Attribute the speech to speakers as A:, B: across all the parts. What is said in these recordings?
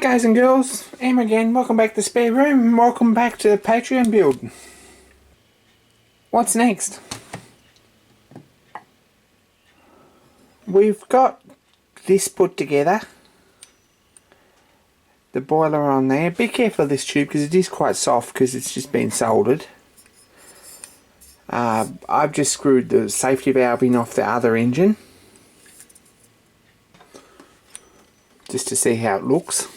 A: guys and girls, Em again, welcome back to the spare room, welcome back to the Patreon build. What's next? We've got this put together, the boiler on there. Be careful of this tube because it is quite soft because it's just been soldered. I've just screwed the safety valve in off the other engine just to see how it looks.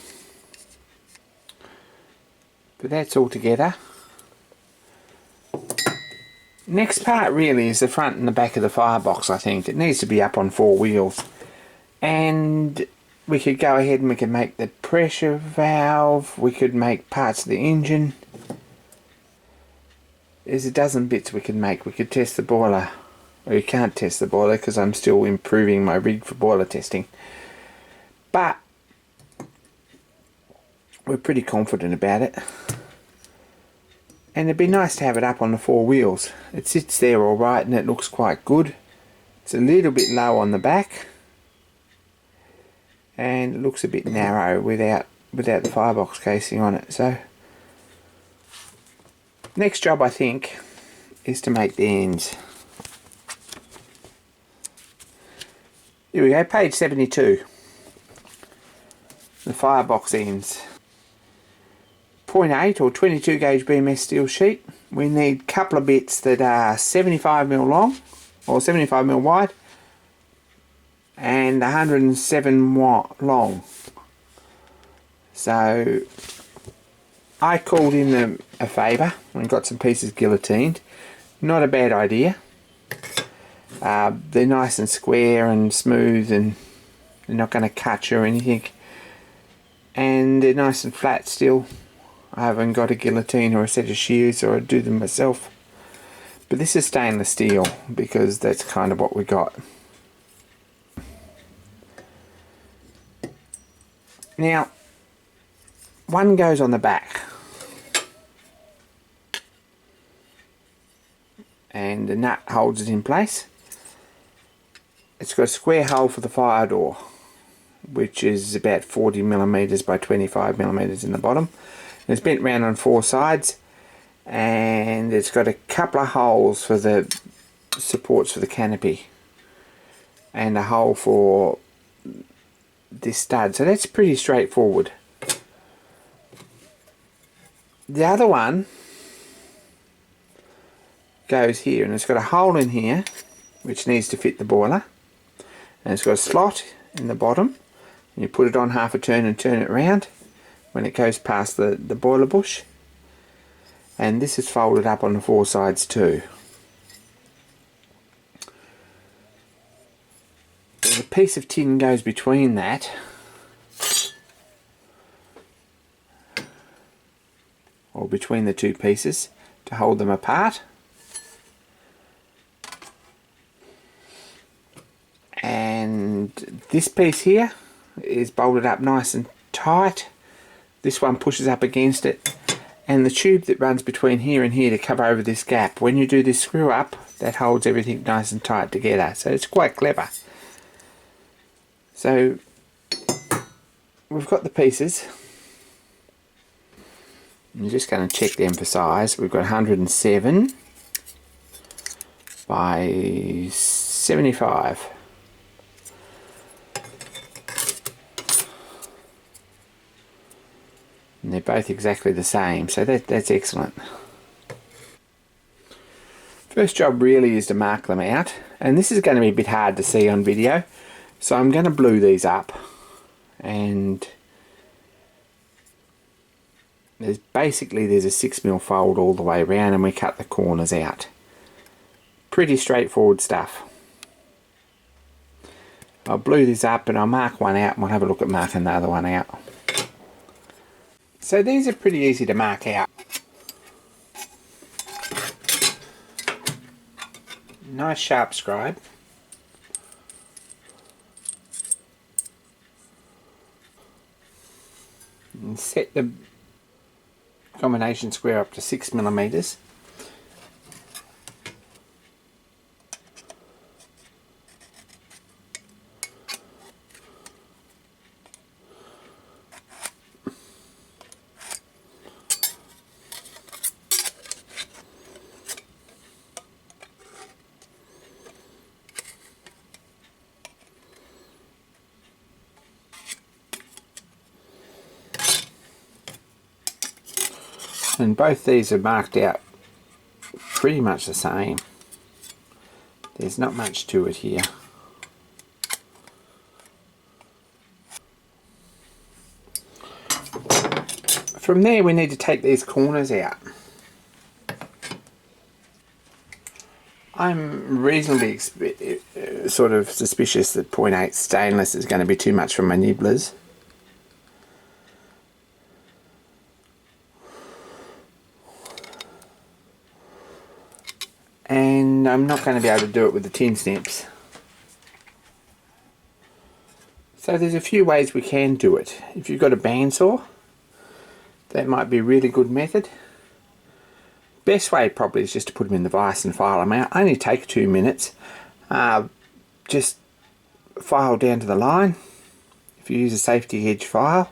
A: But that's all together. Next part really is the front and the back of the firebox. I think it needs to be up on 4 wheels, and we could go ahead and we could make the pressure valve, we could make parts of the engine. There's a dozen bits we could make. We could test the boiler. Well, you can't test the boiler because I'm still improving my rig for boiler testing, but we're pretty confident about it. And it'd be nice to have it up on the 4 wheels. It sits there alright and it looks quite good. It's a little bit low on the back, and it looks a bit narrow without the firebox casing on it. So next job I think is to make the ends. Here we go, page 72. The firebox ends. 0.8 or 22 gauge BMS steel sheet. We need a couple of bits that are 75mm long or 75mm wide and 107 long. So I called in a favour and got some pieces guillotined. Not a bad idea. They're nice and square and smooth, and they're not going to cut you or anything, and they're nice and flat still. I haven't got a guillotine or a set of shears, or I do them myself. But this is stainless steel because that's kind of what we got. Now, one goes on the back, and the nut holds it in place. It's got a square hole for the fire door, which is about 40mm by 25mm in the bottom. It's bent round on 4 sides, and it's got a couple of holes for the supports for the canopy and a hole for this stud. So that's pretty straightforward. The other one goes here, and it's got a hole in here which needs to fit the boiler, and it's got a slot in the bottom, and you put it on half a turn and turn it round when it goes past the boiler bush. And this is folded up on the 4 sides too. There's a piece of tin goes between that, or between the 2 pieces, to hold them apart. And this piece here is bolted up nice and tight. This one pushes up against it, and the tube that runs between here and here to cover over this gap, when you do this screw up, that holds everything nice and tight together. So it's quite clever. So we've got the pieces. I'm just going to check them for size. We've got 107 by 75. And they're both exactly the same, so that's excellent. First job really is to mark them out, and this is going to be a bit hard to see on video, so I'm going to blue these up. And there's a 6mm fold all the way around, and we cut the corners out. Pretty straightforward stuff. I'll blue this up and I'll mark one out, and we'll have a look at marking the other one out. So these are pretty easy to mark out. Nice sharp scribe. And set the combination square up to 6mm. And both these are marked out pretty much the same. There's not much to it here. From there we need to take these corners out. I'm reasonably sort of suspicious that 0.8 stainless is going to be too much for my nibblers. And I'm not going to be able to do it with the tin snips. So there's a few ways we can do it. If you've got a bandsaw, that might be a really good method. Best way probably is just to put them in the vise and file them out. Only take 2 minutes. Just file down to the line. If you use a safety edge file,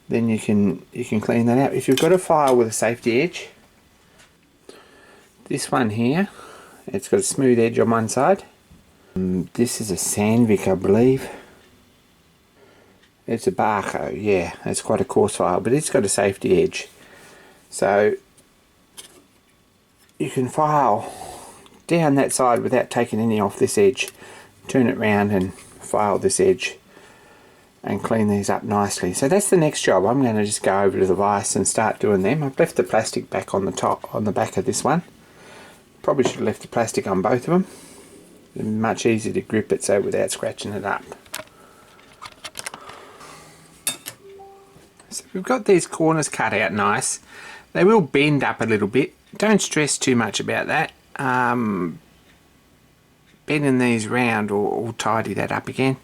A: then you can clean that out. If you've got a file with a safety edge, this one here, it's got a smooth edge on one side. This is a Sandvik, I believe. It's a Barco, yeah, it's quite a coarse file, but it's got a safety edge. So you can file down that side without taking any off this edge. Turn it round and file this edge and clean these up nicely. So that's the next job. I'm going to just go over to the vise and start doing them. I've left the plastic back on the top, on the back of this one. Probably should have left the plastic on both of them. It's much easier to grip it so without scratching it up. So we've got these corners cut out nice. They will bend up a little bit. Don't stress too much about that. Bending these round will tidy that up again.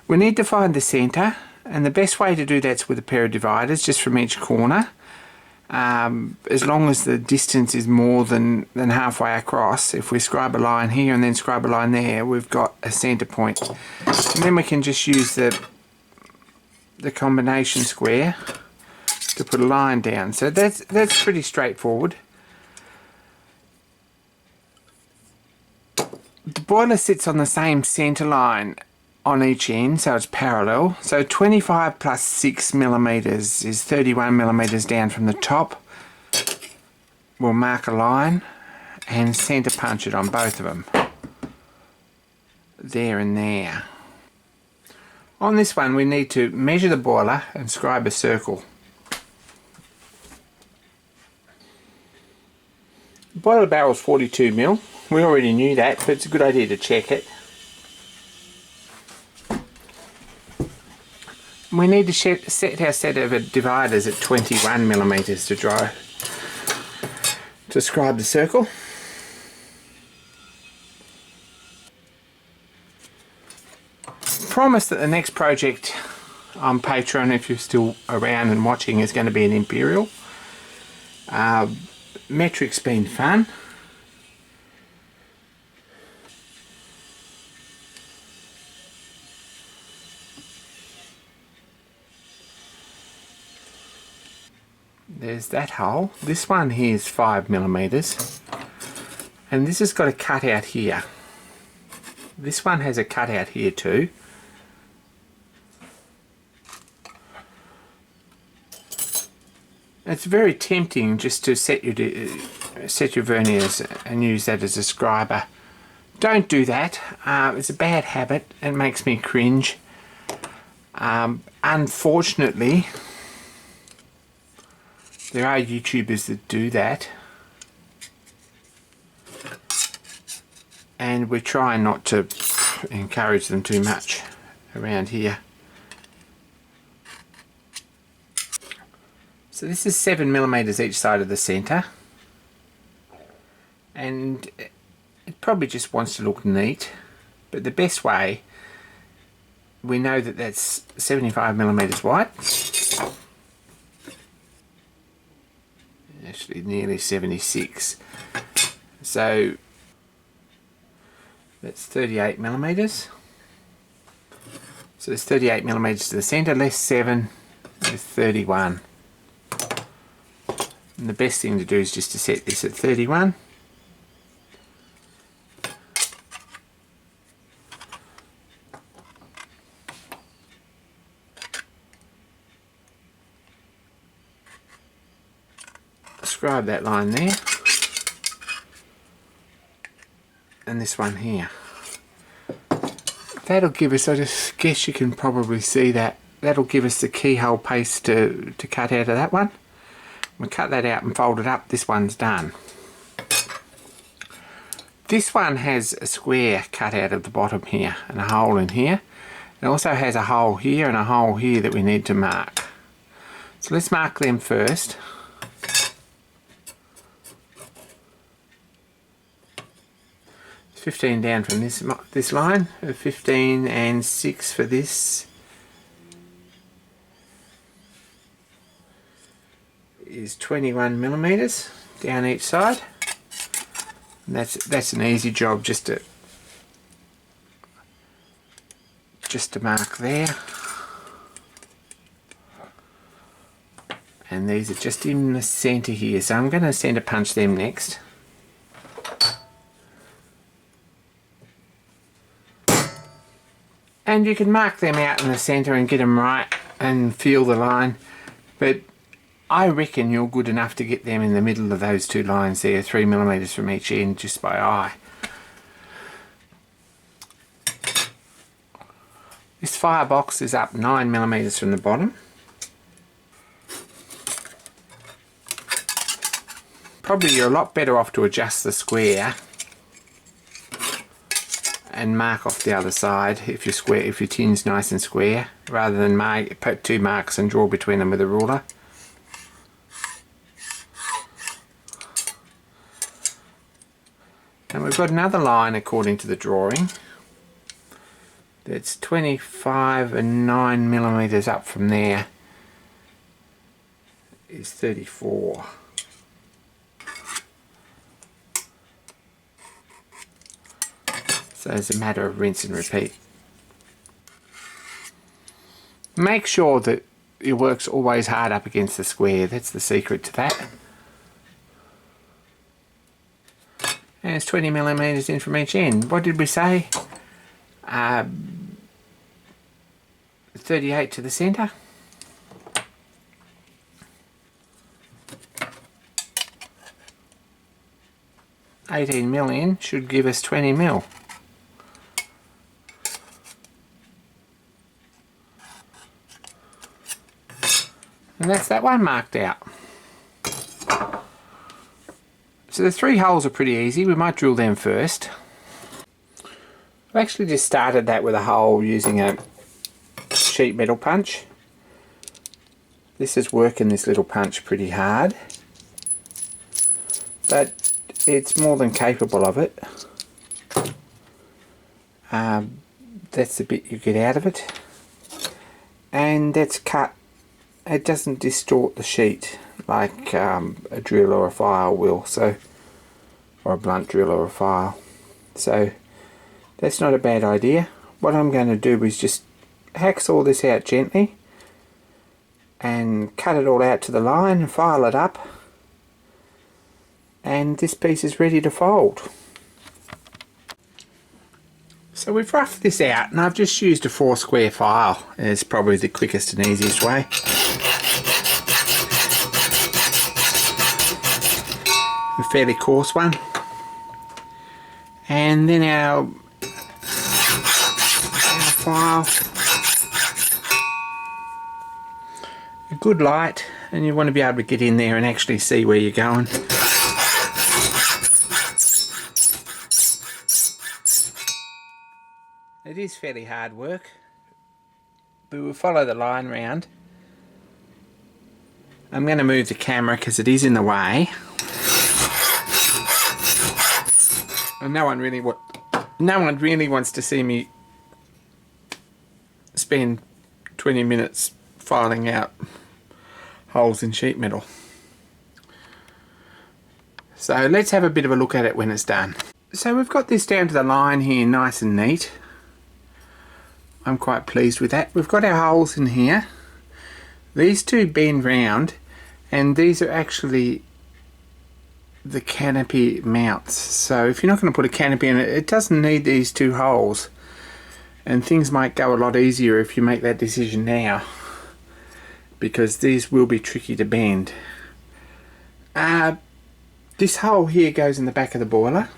A: We need to find the centre, and the best way to do that's with a pair of dividers just from each corner. As long as the distance is more than halfway across. If we scribe a line here and then scribe a line there, we've got a centre point. And then we can just use the combination square to put a line down. So that's pretty straightforward. The boiler sits on the same centre line on each end, so it's parallel. So 25 plus 6 millimeters is 31 millimeters down from the top. We'll mark a line and centre punch it on both of them. There and there. On this one we need to measure the boiler and scribe a circle. The boiler barrel is 42 mil. We already knew that, but it's a good idea to check it. We need to set our set of dividers at 21 millimeters to scribe the circle. Promise that the next project on Patreon, if you're still around and watching, is going to be an Imperial. Metric's been fun. There's that hole. This one here is 5 millimeters, and this has got a cutout here. This one has a cutout here too. It's very tempting just to set your verniers and use that as a scriber. Don't do that. It's a bad habit. It makes me cringe. Unfortunately, there are YouTubers that do that, and we're trying not to encourage them too much around here. So this is 7 millimeters each side of the centre, and it probably just wants to look neat, but the best way, we know that that's 75 millimeters wide. Actually nearly 76, so that's 38 millimeters. So there's 38 millimeters to the centre, less 7 is 31. And the best thing to do is just to set this at 31. drive that line there, and this one here. That'll give us, I just guess you can probably see that, that'll give us the keyhole paste to cut out of that one. We cut that out and fold it up, this one's done. This one has a square cut out of the bottom here and a hole in here. It also has a hole here and a hole here that we need to mark. So let's mark them first. It's 15 down from this line, 15 and 6 for this is 21 millimeters down each side. And that's an easy job just to mark there. And these are just in the center here, so I'm going to center punch them next. And you can mark them out in the center and get them right and feel the line, but I reckon you're good enough to get them in the middle of those two lines there, 3 millimeters from each end, just by eye. This firebox is up 9 millimeters from the bottom. Probably you're a lot better off to adjust the square and mark off the other side if your tin's nice and square, rather than put 2 marks and draw between them with a ruler. And we've got another line according to the drawing that's 25 and 9 millimeters up from there is 34. So it's a matter of rinse and repeat. Make sure that your work's always hard up against the square, that's the secret to that. And it's 20 millimeters in from each end. What did we say? 38 to the center. $18 mil in should give us 20 mil. And that's that one marked out. So the 3 holes are pretty easy. We might drill them first. I've actually just started that with a hole using a sheet metal punch. This is working this little punch pretty hard, but it's more than capable of it. That's the bit you get out of it, and that's cut. It doesn't distort the sheet like a drill or a file will, so, or a blunt drill or a file. So that's not a bad idea. What I'm going to do is just hacksaw this out gently and cut it all out to the line and file it up, and this piece is ready to fold. So we've roughed this out, and I've just used a 4 square file. It's probably the quickest and easiest way. A fairly coarse one, and then our file, a good light, and you want to be able to get in there and actually see where you're going. It is fairly hard work, but we'll follow the line round. I'm going to move the camera because it is in the way. And no one really wants to see me spend 20 minutes filing out holes in sheet metal. So let's have a bit of a look at it when it's done. So we've got this down to the line here nice and neat. I'm quite pleased with that. We've got our holes in here. These 2 bend round, and these are actually the canopy mounts. So if you're not going to put a canopy in it, it doesn't need these 2 holes, and things might go a lot easier if you make that decision now, because these will be tricky to bend. This hole here goes in the back of the boiler.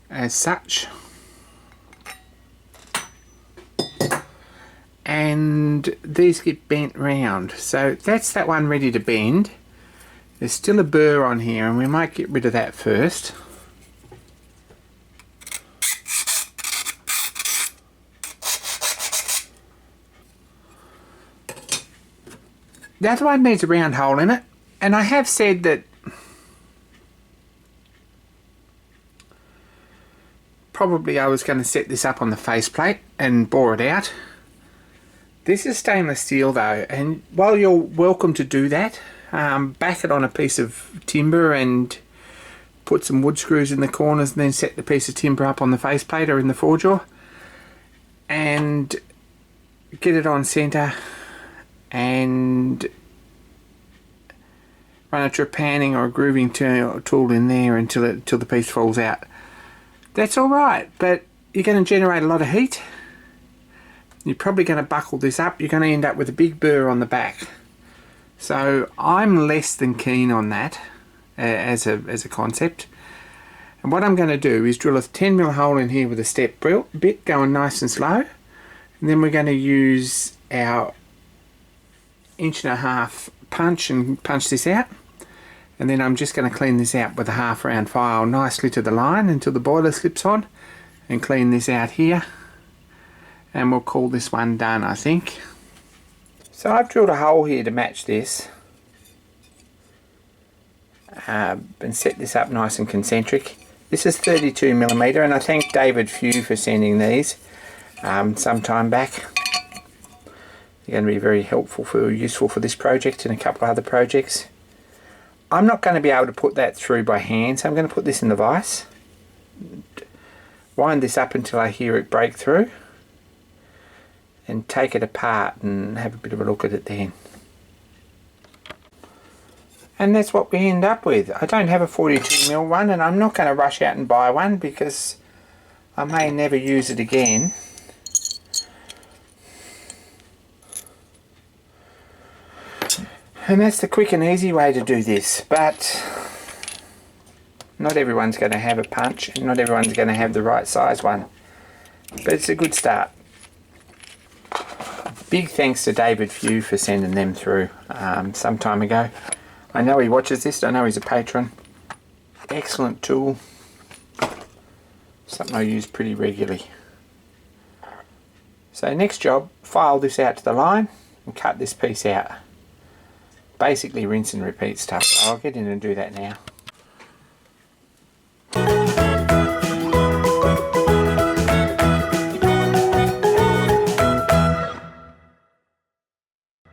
A: As such. And these get bent round. So that's that one ready to bend. There's still a burr on here and we might get rid of that first. The other one needs a round hole in it, and I have said that probably I was going to set this up on the faceplate and bore it out. This is stainless steel though, and while you're welcome to do that, back it on a piece of timber and put some wood screws in the corners and then set the piece of timber up on the faceplate or in the forejaw and get it on centre and run a trepanning or a grooving tool in there until the piece falls out. That's alright, but you're going to generate a lot of heat. You're probably going to buckle this up. You're going to end up with a big burr on the back. So I'm less than keen on that as a concept. And what I'm going to do is drill a 10mm hole in here with a step bit going nice and slow. And then we're going to use our 1.5" punch and punch this out. And then I'm just going to clean this out with a half round file nicely to the line until the boiler slips on, and clean this out here, and we'll call this one done, I think. So I've drilled a hole here to match this and set this up nice and concentric. This is 32mm, and I thank David Few for sending these some time back. They're going to be very useful for this project and a couple of other projects. I'm not going to be able to put that through by hand, so I'm going to put this in the vise. Wind this up until I hear it break through. And take it apart and have a bit of a look at it then. And that's what we end up with. I don't have a 42mm one, and I'm not going to rush out and buy one because I may never use it again. And that's the quick and easy way to do this, but not everyone's going to have a punch and not everyone's going to have the right size one. But it's a good start. Big thanks to David Few for sending them through some time ago. I know he watches this, I know he's a patron. Excellent tool. Something I use pretty regularly. So next job, file this out to the line and cut this piece out. Basically rinse and repeat stuff. I'll get in and do that now.